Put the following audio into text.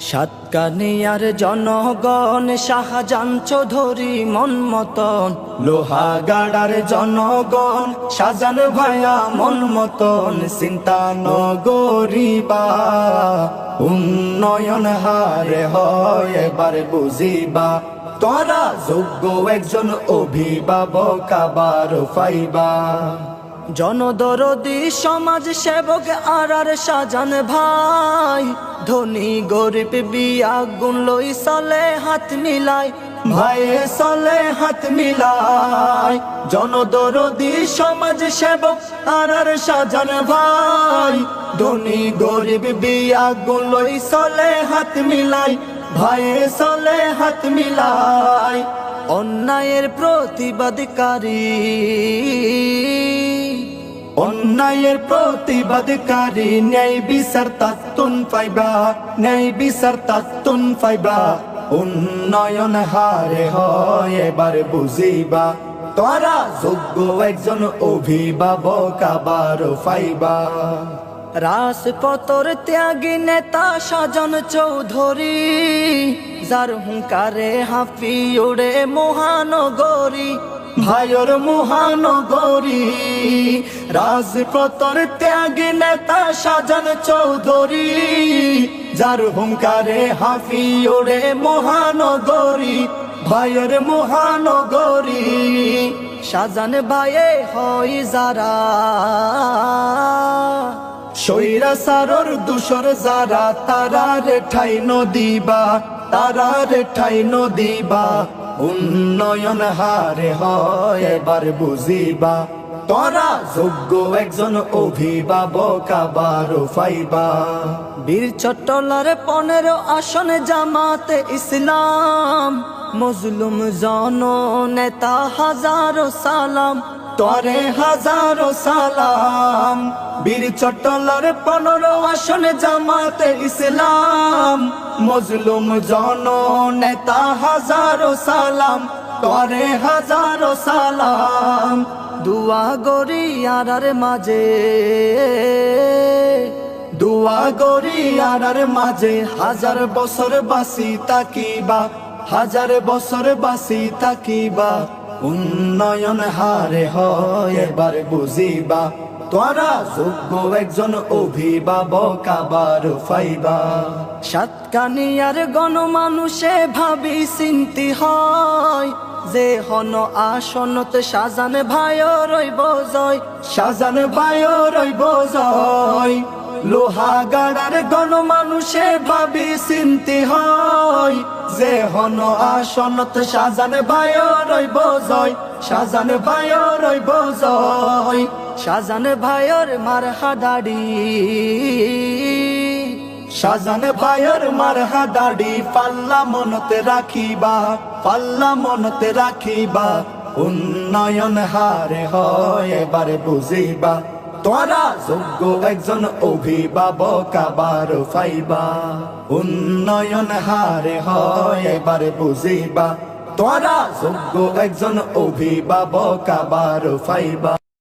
সাতকানিয়ার জনগণ শাহজান চৌধুরী মন মতন, লোহাগাড়ার জনগণ শাহজান ভাইয়া মন মতন, চিন্তা নগরিবা উন্নয়ন হারে হয় এবার বুঝিবা, তোরা যোগ্য একজন অভিভাবক আবার পাইবা। জনদরদি সমাজ সেবক আর শাহজান ভাই, ধনী গরিব বিয়া গুণ লই চলে হাত মিলাই, ভাইয়ে চলে হাত মিলাই। জনদরদি সমাজ সেবক আর শাহজান ভাই, ধনী গরিব বিয়া গুণ লই চলে হাত মিলাই, ভাইয়ে চলে হাত মিলাই। অন্যায়ের প্রতিবাদকারী, অন্যায়ের প্রতিবাদকারী ন্যায় বিচার তাতুন পাইবা, ন্যায় বিচার তাতুন পাইবা। উন্নয়ন হারে হয় এবার বুঝিবা, তোরা যোগ্য একজন অভিভাবক আবার পাইবা। রাজপথর ত্যাগী নেতা শাহজান চৌধুরী, যার হুঙ্কারে হাফি উড়ে মহানগরী, ভাইয়ের মহানগরী। রাজপথর ত্যাগী নেতা শাহজান চৌধুরী, যার হুঙ্কারে হাফি ওড়ে মহানগরী, ভাইয়ের মহানগরী। শাহজান ভাইয়ে হয় যারা স্বৈরাচারর দূষর যারা, তারার ঠাই নদিবা, তারার ঠাই নদিবা। উন্নয়ন হারে হয় এবার বুঝিবা, তোরা যোগ্য একজন অভিভাবক আবার পাইবা। বীর চট্টলার 15 আসন জামাতে ইসলাম, মজলুম জন নেতা হাজারো সালাম, তরে হাজারো সালাম। বীর চট্টলার 15 আসন জামাতে ইসলাম, মজলুম জন নেতা হাজারো সালাম, তরে হাজারো সালাম। দুয়া গরি আর মাঝে, দুয়া গরি আর মাঝে, হাজার বছর বাসি তাকিবা, হাজার বছর বাসি তাকিবা। উন্নয়ন হারে হয় এবার বুঝিবা, তোরা যোগ্য একজন অভিভাবক আবার পাইবা। সাতকানিয়ার গণমানুষে ভাবি চিন্তি হয়, যে হন আসনত শাহজান ভাইও রইব জয়, শাহজান ভাইও রইব জয়। লোহাগাড়ার গণমানুষে ভাবি চিন্তি হয়, যে হন আসনত শাহজান ভাইও রইব জয়, শাহজান ভাইও রইব জয়। শাহজান ভাইয়ের মারহা দাড়ি, শাহজান ভাইয়ের মারহা দাড়ি, পাল্লা মনতে রাখিবা, পাল্লা মনতে রাখিবা। উন্নয়ন হারে হয় এবার বুঝিবা, তোরা যোগ্য একজন অভিভাবক আবার পাইবা। উন্নয়ন হারে হয় এবার বুঝিবা, তোরা যোগ্য একজন অভিভাবক আবার পাইবা।